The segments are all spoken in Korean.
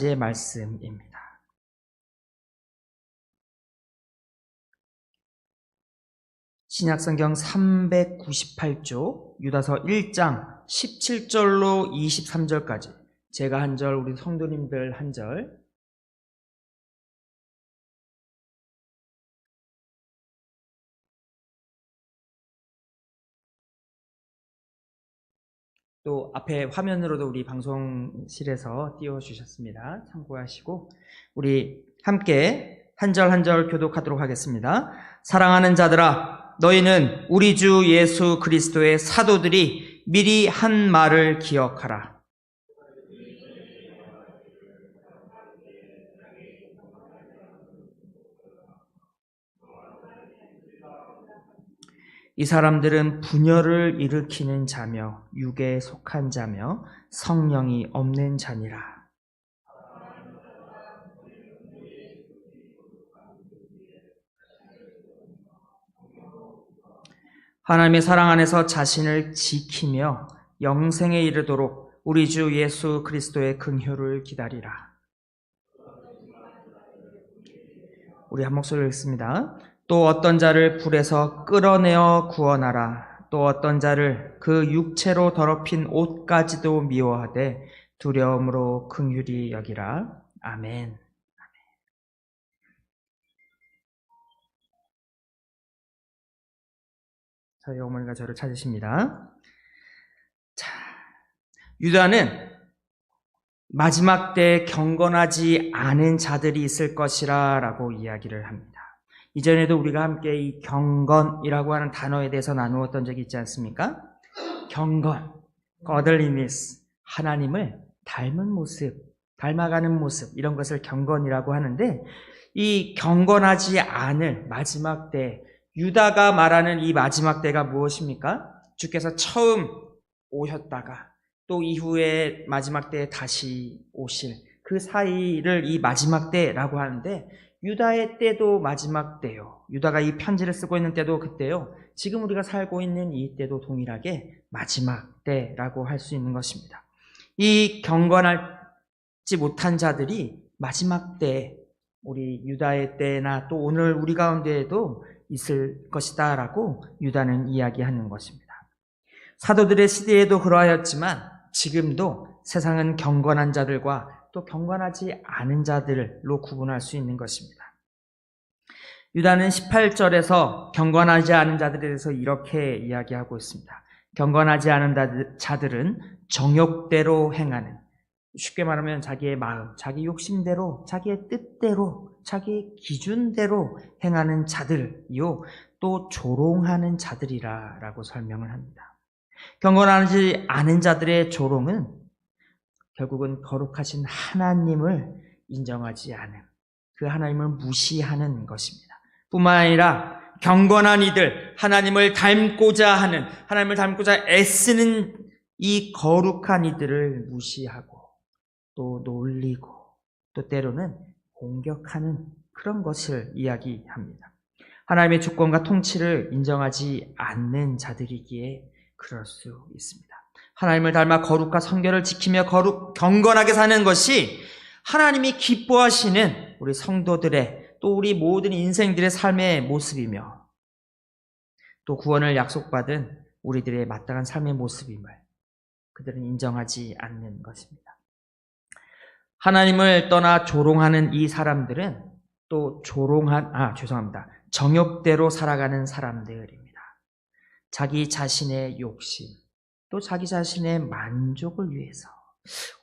의 말씀입니다. 신약성경 398쪽 유다서 1장 17절로 23절까지 제가 한 절, 우리 성도님들 한 절, 또 앞에 화면으로도 우리 방송실에서 띄워주셨습니다. 참고하시고 우리 함께 한 절 한 절 교독하도록 하겠습니다. 사랑하는 자들아, 너희는 우리 주 예수 그리스도의 사도들이 미리 한 말을 기억하라. 이 사람들은 분열을 일으키는 자며 육에 속한 자며 성령이 없는 자니라. 하나님의 사랑 안에서 자신을 지키며 영생에 이르도록 우리 주 예수 그리스도의 긍휼을 기다리라. 우리 한 목소리로 읽습니다. 또 어떤 자를 불에서 끌어내어 구원하라. 또 어떤 자를 그 육체로 더럽힌 옷까지도 미워하되 두려움으로 긍휼히 여기라. 아멘. 저희 어머니가 저를 찾으십니다. 자, 유다는 마지막 때에 경건하지 않은 자들이 있을 것이라 라고 이야기를 합니다. 이전에도 우리가 함께 이 경건이라고 하는 단어에 대해서 나누었던 적이 있지 않습니까? 경건, godliness, 하나님을 닮은 모습, 닮아가는 모습, 이런 것을 경건이라고 하는데, 이 경건하지 않을 마지막 때, 유다가 말하는 이 마지막 때가 무엇입니까? 주께서 처음 오셨다가 또 이후에 마지막 때에 다시 오실 그 사이를 이 마지막 때라고 하는데, 유다의 때도 마지막 때요. 유다가 이 편지를 쓰고 있는 때도 그때요. 지금 우리가 살고 있는 이 때도 동일하게 마지막 때라고 할 수 있는 것입니다. 이 경건하지 못한 자들이 마지막 때, 우리 유다의 때나 또 오늘 우리 가운데에도 있을 것이다 라고 유다는 이야기하는 것입니다. 사도들의 시대에도 그러하였지만 지금도 세상은 경건한 자들과 또 경건하지 않은 자들로 구분할 수 있는 것입니다. 유다는 18절에서 경건하지 않은 자들에 대해서 이렇게 이야기하고 있습니다. 경건하지 않은 자들은 정욕대로 행하는, 쉽게 말하면 자기의 마음, 자기 욕심대로, 자기의 뜻대로, 자기의 기준대로 행하는 자들이요, 또 조롱하는 자들이라 라고 설명을 합니다. 경건하지 않은 자들의 조롱은 결국은 거룩하신 하나님을 인정하지 않은, 그 하나님을 무시하는 것입니다. 뿐만 아니라 경건한 이들, 하나님을 닮고자 하는, 하나님을 닮고자 애쓰는 이 거룩한 이들을 무시하고 또 놀리고 또 때로는 공격하는 그런 것을 이야기합니다. 하나님의 주권과 통치를 인정하지 않는 자들이기에 그럴 수 있습니다. 하나님을 닮아 거룩과 성결을 지키며 경건하게 사는 것이 하나님이 기뻐하시는 우리 성도들의 또 우리 모든 인생들의 삶의 모습이며 또 구원을 약속받은 우리들의 마땅한 삶의 모습임을 그들은 인정하지 않는 것입니다. 하나님을 떠나 조롱하는 이 사람들은 또 정욕대로 살아가는 사람들입니다. 자기 자신의 욕심, 또 자기 자신의 만족을 위해서.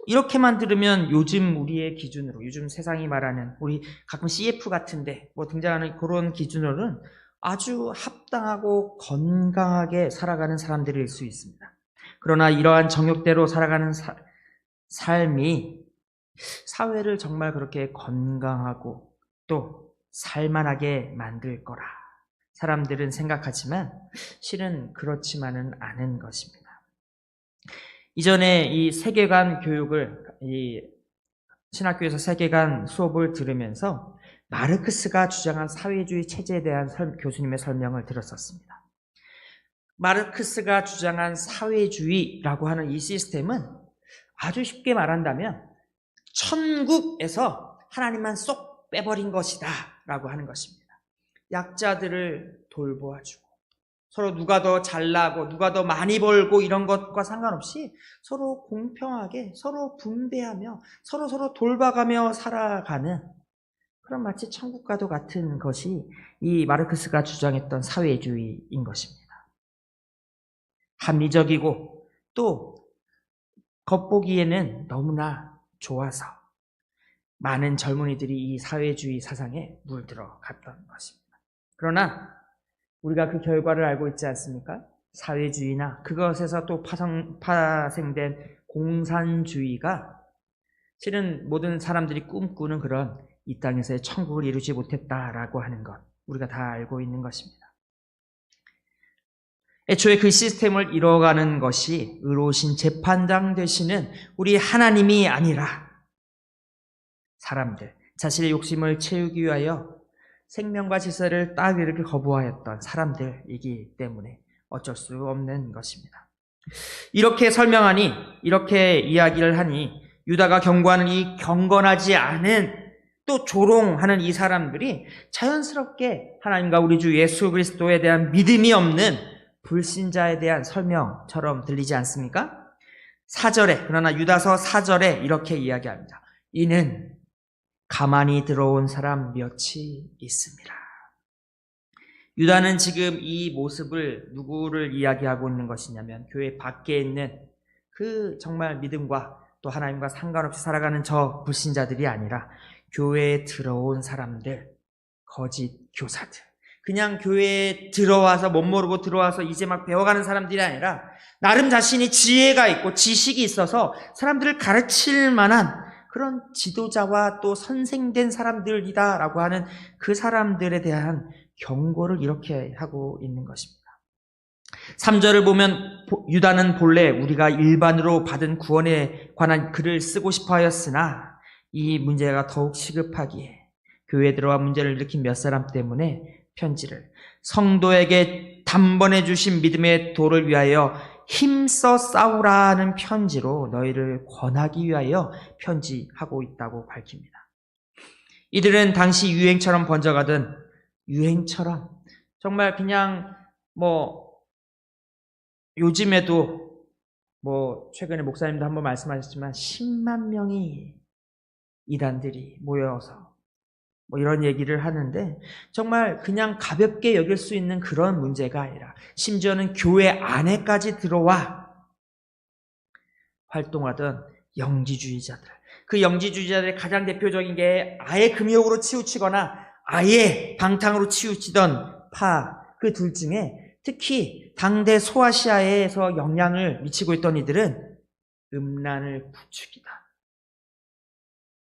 이렇게만 들으면 요즘 우리의 기준으로, 요즘 세상이 말하는 우리 가끔 CF 같은데 등장하는 그런 기준으로는 아주 합당하고 건강하게 살아가는 사람들일 수 있습니다. 그러나 이러한 정욕대로 살아가는 삶이 사회를 정말 그렇게 건강하고 또 살만하게 만들 거라 사람들은 생각하지만 실은 그렇지만은 않은 것입니다. 이전에 이 세계관 교육을, 이 신학교에서 세계관 수업을 들으면서 마르크스가 주장한 사회주의 체제에 대한 교수님의 설명을 들었었습니다. 마르크스가 주장한 사회주의라고 하는 이 시스템은 아주 쉽게 말한다면 천국에서 하나님만 쏙 빼버린 것이다 라고 하는 것입니다. 약자들을 돌보아주고 서로 누가 더 잘나고 누가 더 많이 벌고 이런 것과 상관없이 서로 공평하게 서로 분배하며 서로 돌봐가며 살아가는 그런 마치 천국과도 같은 것이 이 마르크스가 주장했던 사회주의인 것입니다. 합리적이고 또 겉보기에는 너무나 좋아서 많은 젊은이들이 이 사회주의 사상에 물들어 갔던 것입니다. 그러나 우리가 그 결과를 알고 있지 않습니까? 사회주의나 그것에서 또 파생된 공산주의가 실은 모든 사람들이 꿈꾸는 그런 이 땅에서의 천국을 이루지 못했다라고 하는 것 우리가 다 알고 있는 것입니다. 애초에 그 시스템을 이뤄가는 것이 의로우신 재판장 되시는 우리 하나님이 아니라 사람들, 자신의 욕심을 채우기 위하여 생명과 질서를 딱 이렇게 거부하였던 사람들이기 때문에 어쩔 수 없는 것입니다. 이렇게 설명하니, 이렇게 이야기를 하니 유다가 경고하는 이 경건하지 않은 또 조롱하는 이 사람들이 자연스럽게 하나님과 우리 주 예수 그리스도에 대한 믿음이 없는 불신자에 대한 설명처럼 들리지 않습니까? 4절에, 그러나 유다서 4절에 이렇게 이야기합니다. 이는 가만히 들어온 사람 몇이 있습니다. 유다는 지금 이 모습을 누구를 이야기하고 있는 것이냐면 교회 밖에 있는 그 정말 믿음과 또 하나님과 상관없이 살아가는 저 불신자들이 아니라 교회에 들어온 사람들, 거짓 교사들, 그냥 교회에 들어와서 못 모르고 들어와서 이제 막 배워가는 사람들이 아니라 나름 자신이 지혜가 있고 지식이 있어서 사람들을 가르칠 만한 그런 지도자와 또 선생된 사람들이다라고 하는 그 사람들에 대한 경고를 이렇게 하고 있는 것입니다. 3절을 보면 유다는 본래 우리가 일반으로 받은 구원에 관한 글을 쓰고 싶어 하였으나 이 문제가 더욱 시급하기에 교회에 들어와 문제를 일으킨 몇 사람 때문에 편지를 성도에게 단번에 주신 믿음의 도를 위하여 힘써 싸우라는 편지로 너희를 권하기 위하여 편지하고 있다고 밝힙니다. 이들은 당시 유행처럼 번져가던 유행처럼 정말 그냥 요즘에도 최근에 목사님도 한번 말씀하셨지만 10만 명이 이단들이 모여서 이런 얘기를 하는데 정말 그냥 가볍게 여길 수 있는 그런 문제가 아니라 심지어는 교회 안에까지 들어와 활동하던 영지주의자들, 그 영지주의자들의 가장 대표적인 게 아예 금욕으로 치우치거나 아예 방탕으로 치우치던 그 둘 중에 특히 당대 소아시아에서 영향을 미치고 있던 이들은 음란을 부추기다,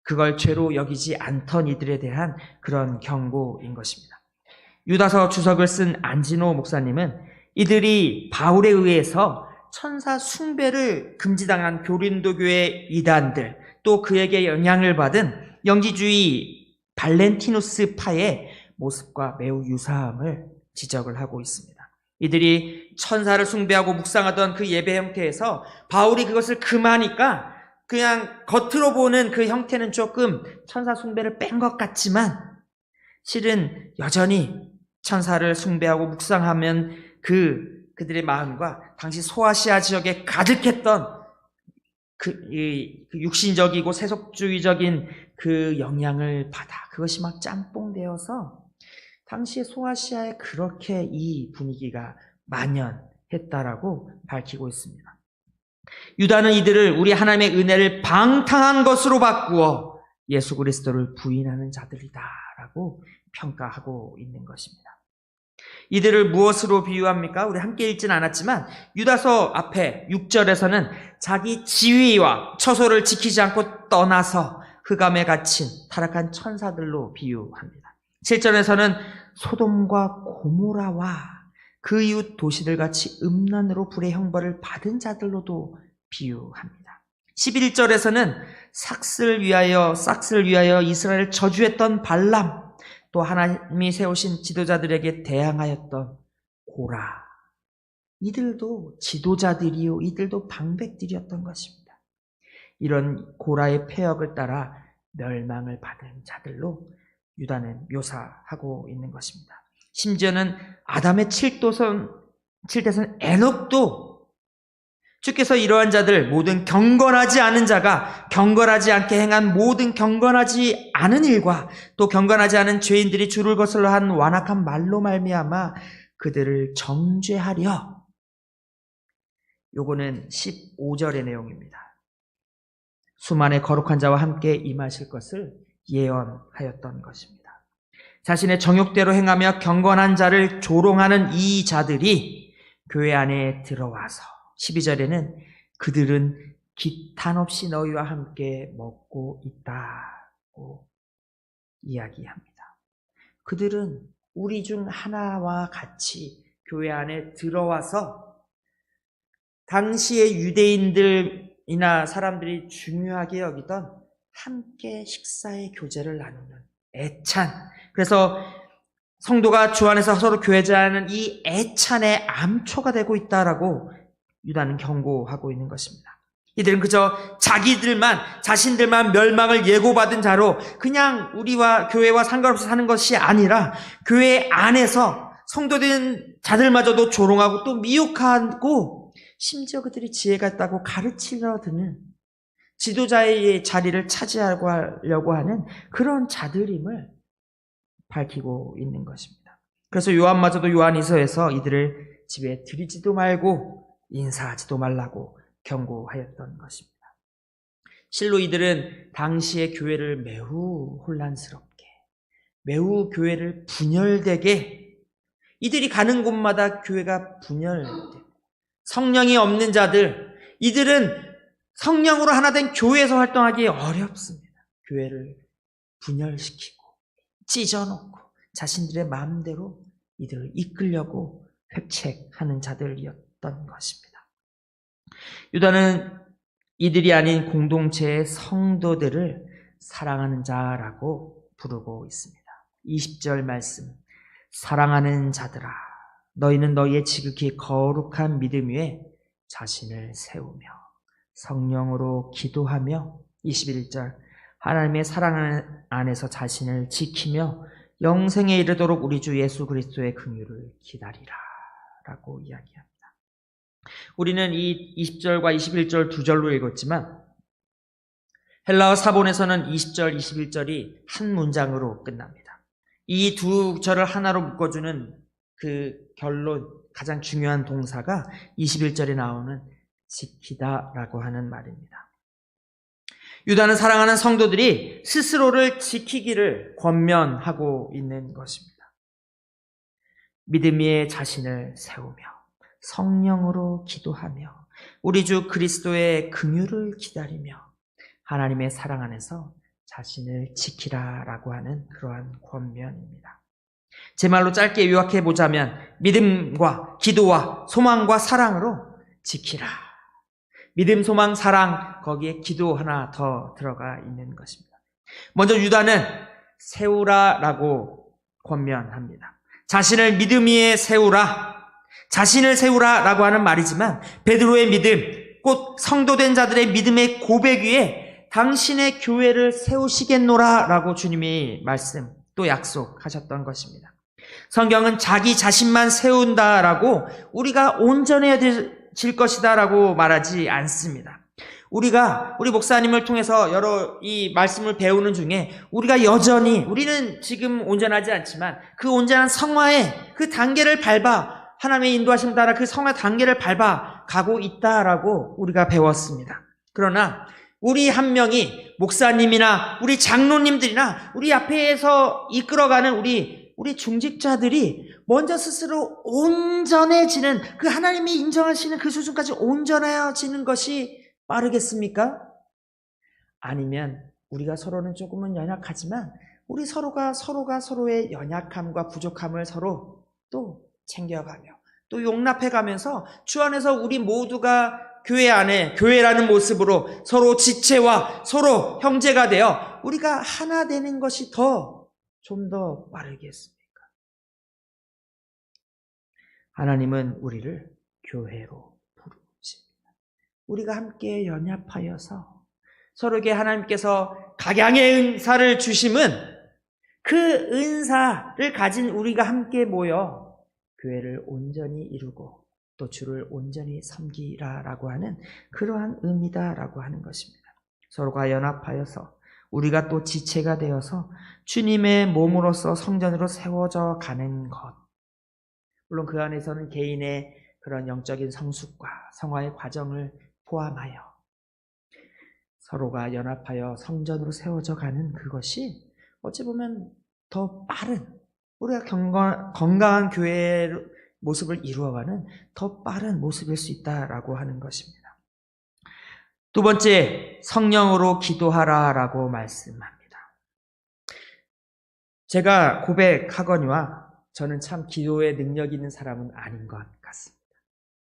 그걸 죄로 여기지 않던 이들에 대한 그런 경고인 것입니다. 유다서 주석을 쓴 안진호 목사님은 이들이 바울에 의해서 천사 숭배를 금지당한 고린도교의 이단들, 또 그에게 영향을 받은 영지주의 발렌티누스 파의 모습과 매우 유사함을 지적을 하고 있습니다. 이들이 천사를 숭배하고 묵상하던 그 예배 형태에서 바울이 그것을 금하니까 그냥 겉으로 보는 그 형태는 조금 천사 숭배를 뺀 것 같지만 실은 여전히 천사를 숭배하고 묵상하면 그들의 마음과 당시 소아시아 지역에 가득했던 그 육신적이고 세속주의적인 그 영향을 받아 그것이 막 짬뽕되어서 당시 소아시아에 그렇게 이 분위기가 만연했다라고 밝히고 있습니다. 유다는 이들을 우리 하나님의 은혜를 방탕한 것으로 바꾸어 예수 그리스도를 부인하는 자들이다라고 평가하고 있는 것입니다. 이들을 무엇으로 비유합니까? 우리 함께 읽지는 않았지만 유다서 앞에 6절에서는 자기 지위와 처소를 지키지 않고 떠나서 흑암에 갇힌 타락한 천사들로 비유합니다. 7절에서는 소돔과 고모라와 그 이웃 도시들 같이 음란으로 불의 형벌을 받은 자들로도 비유합니다. 11절에서는 삭슬 위하여 이스라엘을 저주했던 발람, 또 하나님이 세우신 지도자들에게 대항하였던 고라, 이들도 지도자들이요 이들도 방백들이었던 것입니다. 이런 고라의 폐역을 따라 멸망을 받은 자들로 유다는 묘사하고 있는 것입니다. 심지어는 아담의 칠대손 에녹도 주께서 이러한 자들, 모든 경건하지 않은 자가 경건하지 않게 행한 모든 경건하지 않은 일과 또 경건하지 않은 죄인들이 주를 거슬러 한 완악한 말로 말미암아 그들을 정죄하려. 요거는 15절의 내용입니다. 수만의 거룩한 자와 함께 임하실 것을 예언하였던 것입니다. 자신의 정욕대로 행하며 경건한 자를 조롱하는 이 자들이 교회 안에 들어와서 12절에는 그들은 기탄 없이 너희와 함께 먹고 있다고 이야기합니다. 그들은 우리 중 하나와 같이 교회 안에 들어와서 당시의 유대인들이나 사람들이 중요하게 여기던 함께 식사의 교제를 나누는 애찬, 그래서 성도가 주 안에서 서로 교제하는 이 애찬의 암초가 되고 있다라고 유다는 경고하고 있는 것입니다. 이들은 그저 자신들만 멸망을 예고받은 자로 그냥 우리와 교회와 상관없이 사는 것이 아니라 교회 안에서 성도된 자들마저도 조롱하고 또 미혹하고 심지어 그들이 지혜가 있다고 가르치려 드는 지도자의 자리를 차지하려고 하는 그런 자들임을 밝히고 있는 것입니다. 그래서 요한마저도 요한이서에서 이들을 집에 들이지도 말고 인사하지도 말라고 경고하였던 것입니다. 실로 이들은 당시의 교회를 매우 혼란스럽게, 매우 교회를 분열되게, 이들이 가는 곳마다 교회가 분열되고 성령이 없는 자들, 이들은 성령으로 하나 된 교회에서 활동하기 어렵습니다. 교회를 분열시키고 찢어놓고 자신들의 마음대로 이들을 이끌려고 획책하는 자들이었던 것입니다. 유다는 이들이 아닌 공동체의 성도들을 사랑하는 자라고 부르고 있습니다. 20절 말씀, 사랑하는 자들아 너희는 너희의 지극히 거룩한 믿음 위에 자신을 세우며 성령으로 기도하며 21절 하나님의 사랑 안에서 자신을 지키며 영생에 이르도록 우리 주 예수 그리스도의 긍휼을 기다리라 라고 이야기합니다. 우리는 이 20절과 21절 두 절로 읽었지만 헬라어 사본에서는 20절, 21절이 한 문장으로 끝납니다. 이 두 절을 하나로 묶어주는 그 결론, 가장 중요한 동사가 21절에 나오는 지키다라고 하는 말입니다. 유다는 사랑하는 성도들이 스스로를 지키기를 권면하고 있는 것입니다. 믿음 위에 자신을 세우며 성령으로 기도하며 우리 주 그리스도의 긍휼을 기다리며 하나님의 사랑 안에서 자신을 지키라라고 하는 그러한 권면입니다. 제 말로 짧게 요약해 보자면 믿음과 기도와 소망과 사랑으로 지키라. 믿음, 소망, 사랑, 거기에 기도 하나 더 들어가 있는 것입니다. 먼저 유다는 세우라라고 권면합니다. 자신을 믿음 위에 세우라, 자신을 세우라라고 하는 말이지만 베드로의 믿음, 곧 성도된 자들의 믿음의 고백 위에 당신의 교회를 세우시겠노라라고 주님이 말씀 또 약속하셨던 것입니다. 성경은 자기 자신만 세운다라고 우리가 온전해질 것이다라고 말하지 않습니다. 우리 목사님을 통해서 여러 이 말씀을 배우는 중에 우리는 지금 온전하지 않지만 그 온전한 성화의 그 단계를 밟아 하나님의 인도하심 따라 그 성화 단계를 밟아 가고 있다라고 우리가 배웠습니다. 그러나 우리 한 명이 목사님이나 우리 장로님들이나 우리 앞에서 이끌어가는 우리 중직자들이 먼저 스스로 온전해지는 그 하나님이 인정하시는 그 수준까지 온전해지는 것이 빠르겠습니까? 아니면 우리가 서로는 조금은 연약하지만 우리 서로가 서로의 연약함과 부족함을 서로 또 챙겨가며 또 용납해가면서 주 안에서 우리 모두가 교회 안에 교회라는 모습으로 서로 지체와 서로 형제가 되어 우리가 하나 되는 것이 좀 더 빠르겠습니까? 하나님은 우리를 교회로 부르십니다. 우리가 함께 연합하여서 서로에게 하나님께서 각양의 은사를 주심은 그 은사를 가진 우리가 함께 모여 교회를 온전히 이루고 또 주를 온전히 섬기라라고 하는 그러한 의미다라고 하는 것입니다. 서로가 연합하여서 우리가 또 지체가 되어서 주님의 몸으로서 성전으로 세워져 가는 것. 물론 그 안에서는 개인의 그런 영적인 성숙과 성화의 과정을 포함하여 서로가 연합하여 성전으로 세워져 가는 그것이 어찌 보면 더 빠른, 우리가 건강한 교회의 모습을 이루어가는 더 빠른 모습일 수 있다라고 하는 것입니다. 두 번째, 성령으로 기도하라라고 말씀합니다. 제가 고백하거니와 저는 참 기도에 능력 있는 사람은 아닌 것 같습니다.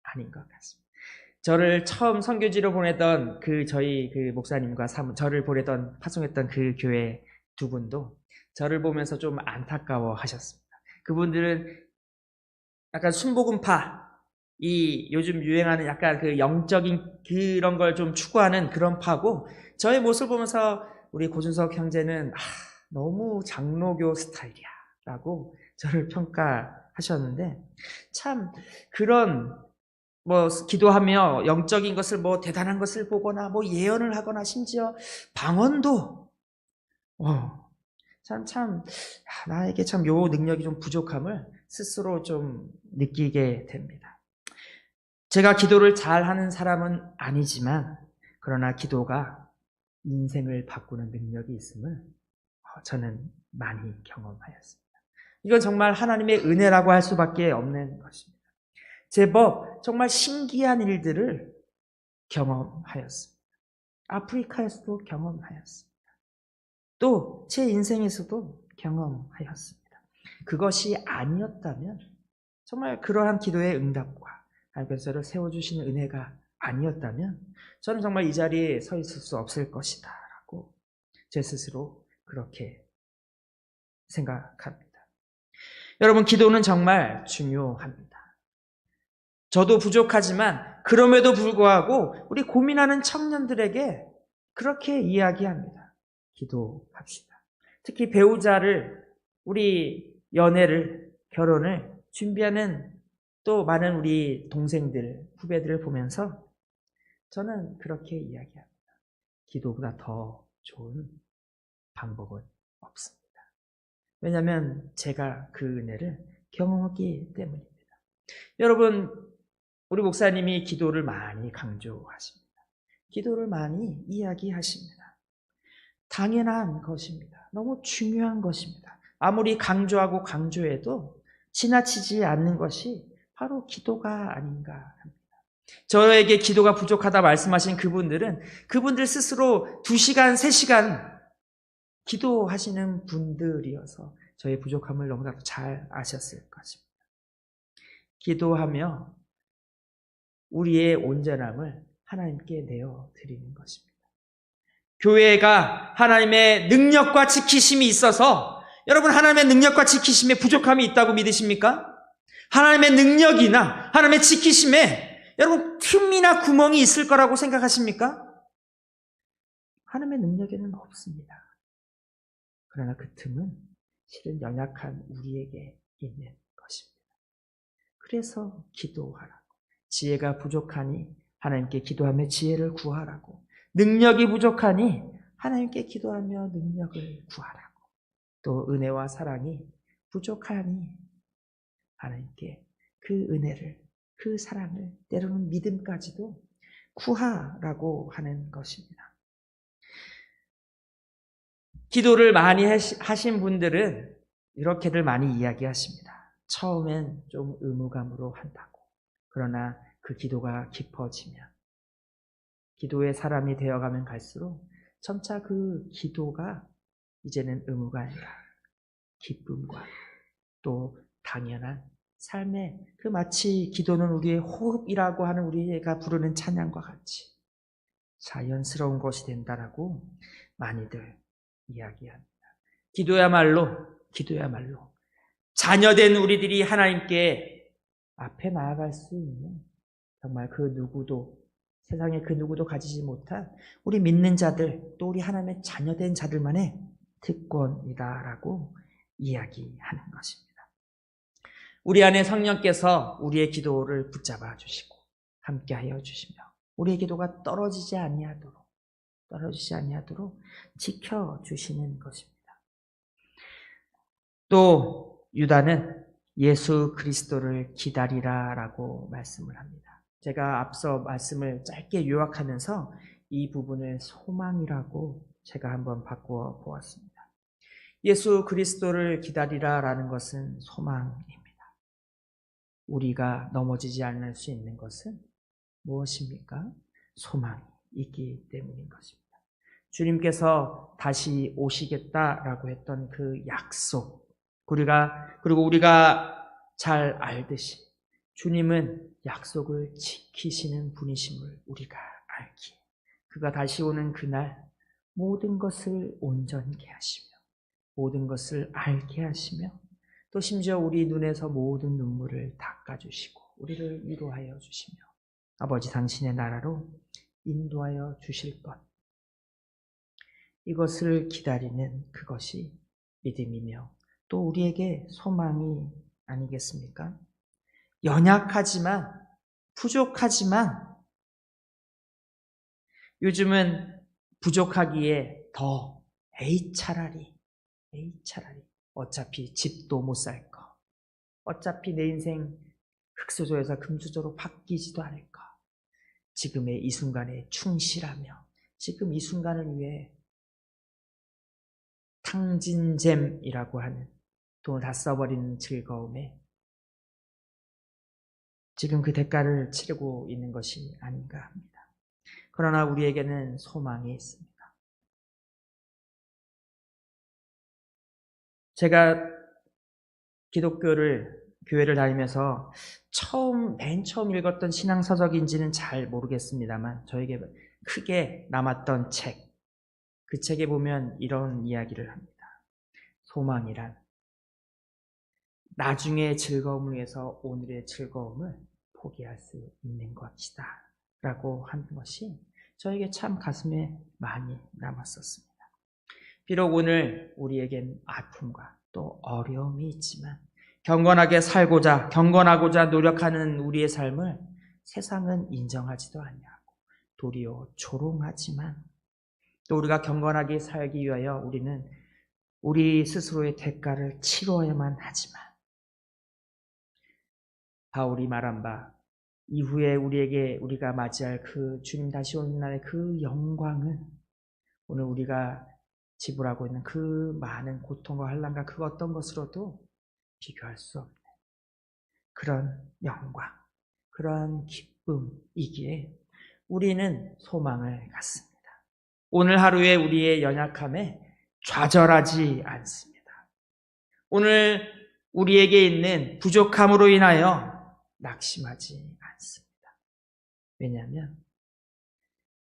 아닌 것 같습니다. 저를 처음 선교지로 보내던 저희 목사님과 저를 보내던 파송했던 그 교회 두 분도 저를 보면서 좀 안타까워 하셨습니다. 그분들은 약간 순복음파, 요즘 유행하는 약간 그 영적인 그런 걸 좀 추구하는 그런 파고, 저의 모습을 보면서 우리 고준석 형제는 너무 장로교 스타일이야 라고 저를 평가하셨는데, 참 그런 기도하며 영적인 것을 대단한 것을 보거나 예언을 하거나 심지어 방언도 나에게 참 요 능력이 좀 부족함을 스스로 좀 느끼게 됩니다. 제가 기도를 잘하는 사람은 아니지만 그러나 기도가 인생을 바꾸는 능력이 있음을 저는 많이 경험하였습니다. 이건 정말 하나님의 은혜라고 할 수밖에 없는 것입니다. 제법 정말 신기한 일들을 경험하였습니다. 아프리카에서도 경험하였습니다. 또 제 인생에서도 경험하였습니다. 그것이 아니었다면, 정말 그러한 기도의 응답과 하나님께서 저를 세워주시는 은혜가 아니었다면 저는 정말 이 자리에 서 있을 수 없을 것이다 라고 제 스스로 그렇게 생각합니다. 여러분, 기도는 정말 중요합니다. 저도 부족하지만 그럼에도 불구하고 우리 고민하는 청년들에게 그렇게 이야기합니다. 기도합시다. 특히 배우자를, 우리 연애를, 결혼을 준비하는 또 많은 우리 동생들, 후배들을 보면서 저는 그렇게 이야기합니다. 기도보다 더 좋은 방법은 없습니다. 왜냐하면 제가 그 은혜를 경험하기 때문입니다. 여러분, 우리 목사님이 기도를 많이 강조하십니다. 기도를 많이 이야기하십니다. 당연한 것입니다. 너무 중요한 것입니다. 아무리 강조하고 강조해도 지나치지 않는 것이 바로 기도가 아닌가 합니다. 저에게 기도가 부족하다 말씀하신 그분들 스스로 2시간, 3시간 기도하시는 분들이어서 저의 부족함을 너무나도 잘 아셨을 것입니다. 기도하며 우리의 온전함을 하나님께 내어드리는 것입니다. 교회가 하나님의 능력과 지키심이 있어서, 여러분, 하나님의 능력과 지키심에 부족함이 있다고 믿으십니까? 하나님의 능력이나 하나님의 지키심에 여러분 틈이나 구멍이 있을 거라고 생각하십니까? 하나님의 능력에는 없습니다. 그러나 그 틈은 실은 연약한 우리에게 있는 것입니다. 그래서 기도하라고, 지혜가 부족하니 하나님께 기도하며 지혜를 구하라고, 능력이 부족하니 하나님께 기도하며 능력을 구하라고, 또 은혜와 사랑이 부족하니 하나님께 그 은혜를, 그 사랑을, 때로는 믿음까지도 구하라고 하는 것입니다. 기도를 많이 하신 분들은 이렇게들 많이 이야기하십니다. 처음엔 좀 의무감으로 한다고. 그러나 그 기도가 깊어지면, 기도의 사람이 되어가면 갈수록 점차 그 기도가 이제는 의무가 아니라 기쁨과 또 당연한 삶의, 마치 기도는 우리의 호흡이라고 하는 우리가 부르는 찬양과 같이 자연스러운 것이 된다라고 많이들 이야기합니다. 기도야말로 자녀된 우리들이 하나님께 앞에 나아갈 수 있는 정말 그 누구도 세상에 그 누구도 가지지 못한 우리 믿는 자들, 또 우리 하나님의 자녀된 자들만의 특권이다라고 이야기하는 것입니다. 우리 안에 성령께서 우리의 기도를 붙잡아 주시고 함께하여 주시며 우리의 기도가 떨어지지 아니하도록 지켜주시는 것입니다. 또 유다는 예수 그리스도를 기다리라라고 말씀을 합니다. 제가 앞서 말씀을 짧게 요약하면서 이 부분을 소망이라고 제가 한번 바꾸어 보았습니다. 예수 그리스도를 기다리라라는 것은 소망입니다. 우리가 넘어지지 않을 수 있는 것은 무엇입니까? 소망이 있기 때문인 것입니다. 주님께서 다시 오시겠다라고 했던 그 약속, 그리고 우리가 잘 알듯이 주님은 약속을 지키시는 분이심을 우리가 알기에 그가 다시 오는 그날 모든 것을 온전케 하시며 모든 것을 알게 하시며 또 심지어 우리 눈에서 모든 눈물을 닦아주시고 우리를 위로하여 주시며 아버지 당신의 나라로 인도하여 주실 것, 이것을 기다리는 그것이 믿음이며 또 우리에게 소망이 아니겠습니까? 연약하지만 부족하지만 요즘은 부족하기에 더 차라리 어차피 집도 못 살 거, 어차피 내 인생 흙수저에서 금수저로 바뀌지도 않을 거, 지금의 이 순간에 충실하며 지금 이 순간을 위해 탕진잼이라고 하는 돈을 다 써버리는 즐거움에 지금 그 대가를 치르고 있는 것이 아닌가 합니다. 그러나 우리에게는 소망이 있습니다. 제가 교회를 다니면서 맨 처음 읽었던 신앙서적인지는 잘 모르겠습니다만 저에게 크게 남았던 책, 그 책에 보면 이런 이야기를 합니다. 소망이란 나중의 즐거움을 위해서 오늘의 즐거움을 포기할 수 있는 것이다 라고 하는 것이 저에게 참 가슴에 많이 남았었습니다. 비록 오늘 우리에겐 아픔과 또 어려움이 있지만 경건하고자 노력하는 우리의 삶을 세상은 인정하지도 아니하고 도리어 조롱하지만 또 우리가 경건하게 살기 위하여 우리는 우리 스스로의 대가를 치러야만 하지만 바울이 말한 바 이후에 우리가 맞이할 그 주님 다시 오는 날의 그 영광은 오늘 우리가 지불하고 있는 그 많은 고통과 환난과 그 어떤 것으로도 비교할 수 없는 그런 영광, 그런 기쁨이기에 우리는 소망을 갖습니다. 오늘 하루에 우리의 연약함에 좌절하지 않습니다. 오늘 우리에게 있는 부족함으로 인하여 낙심하지 않습니다. 왜냐하면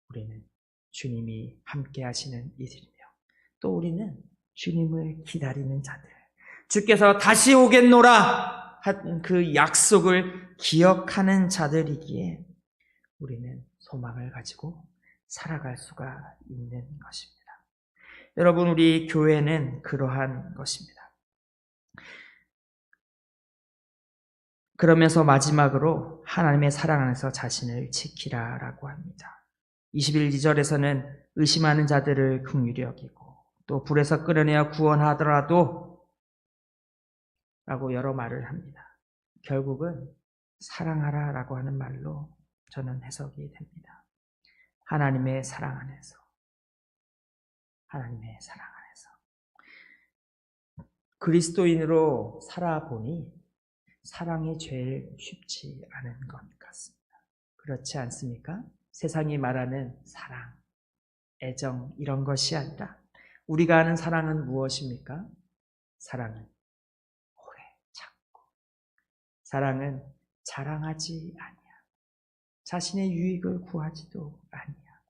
우리는 주님이 함께 하시는 이들이며 또 우리는 주님을 기다리는 자들, 주께서 다시 오겠노라 한 그 약속을 기억하는 자들이기에 우리는 소망을 가지고 살아갈 수가 있는 것입니다. 여러분, 우리 교회는 그러한 것입니다. 그러면서 마지막으로 하나님의 사랑 안에서 자신을 지키라라고 합니다. 21절에서는 의심하는 자들을 긍휼히 여기고 또 불에서 끌어내어 구원하더라도 라고 여러 말을 합니다. 결국은 사랑하라라고 하는 말로 저는 해석이 됩니다. 하나님의 사랑 안에서 그리스도인으로 살아보니 사랑이 제일 쉽지 않은 것 같습니다. 그렇지 않습니까? 세상이 말하는 사랑, 애정 이런 것이 아니라 우리가 아는 사랑은 무엇입니까? 사랑은 오래 참고, 사랑은 자랑하지 아니하고 자신의 유익을 구하지도 아니하고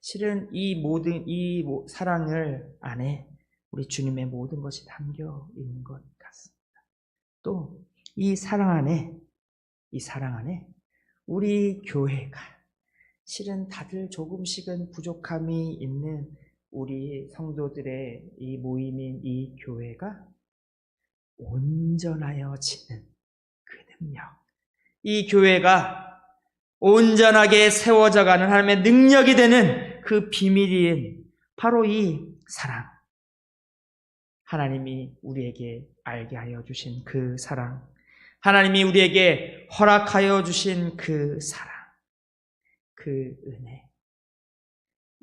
실은 이 사랑을 안에 우리 주님의 모든 것이 담겨 있는 것 같습니다. 또 이 사랑 안에 우리 교회가 실은 다들 조금씩은 부족함이 있는 우리 성도들의 이 모임인 이 교회가 온전하여지는 그 능력, 이 교회가 온전하게 세워져가는 하나님의 능력이 되는 그 비밀인 바로 이 사랑, 하나님이 우리에게 알게 하여 주신 그 사랑, 하나님이 우리에게 허락하여 주신 그 사랑, 그 은혜,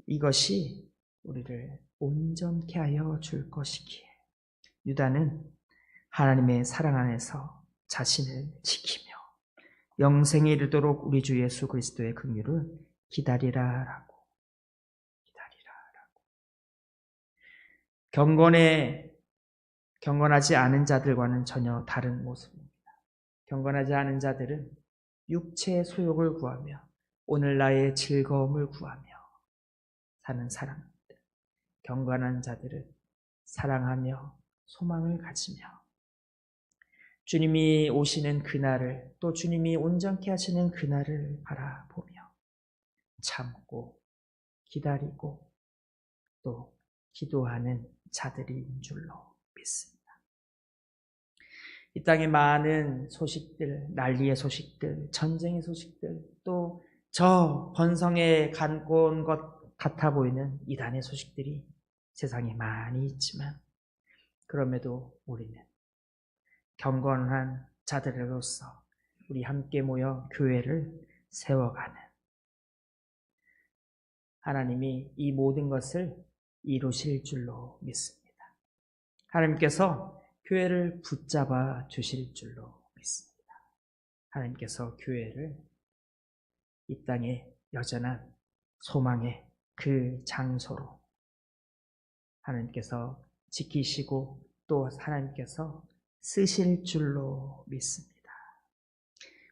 이것이 우리를 온전케 하여 줄 것이기에 유다는 하나님의 사랑 안에서 자신을 지키며 영생에 이르도록 우리 주 예수 그리스도의 긍휼을 기다리라라고. 경건하지 않은 자들과는 전혀 다른 모습입니다. 경건하지 않은 자들은 육체의 소욕을 구하며 오늘 나의 즐거움을 구하며 사는 사람입니다. 경건한 자들은 사랑하며 소망을 가지며 주님이 오시는 그날을, 또 주님이 온전케 하시는 그날을 바라보며 참고 기다리고 또 기도하는 자들인 줄로 믿습니다. 이 땅에 많은 소식들, 난리의 소식들, 전쟁의 소식들, 또 저 번성에 갖고 온 것 같아 보이는 이단의 소식들이 세상에 많이 있지만, 그럼에도 우리는 경건한 자들로서 우리 함께 모여 교회를 세워가는, 하나님이 이 모든 것을 이루실 줄로 믿습니다. 하나님께서 교회를 붙잡아 주실 줄로 믿습니다. 하나님께서 교회를 이 땅의 여전한 소망의 그 장소로 하나님께서 지키시고 또 하나님께서 쓰실 줄로 믿습니다.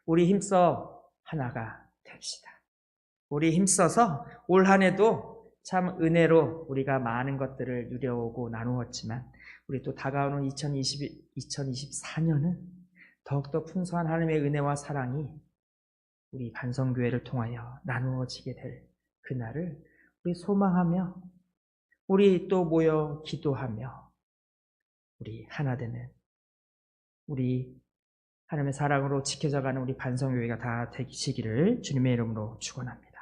우리 힘써 하나가 됩시다. 우리 힘써서 올 한 해도 참 은혜로 우리가 많은 것들을 누려오고 나누었지만, 우리 또 다가오는 2024년은 더욱더 풍성한 하나님의 은혜와 사랑이 우리 반성교회를 통하여 나누어지게 될 그날을 우리 소망하며, 우리 또 모여 기도하며 우리 하나 되는, 우리 하나님의 사랑으로 지켜져가는 우리 반성교회가 다 되시기를 주님의 이름으로 축원합니다.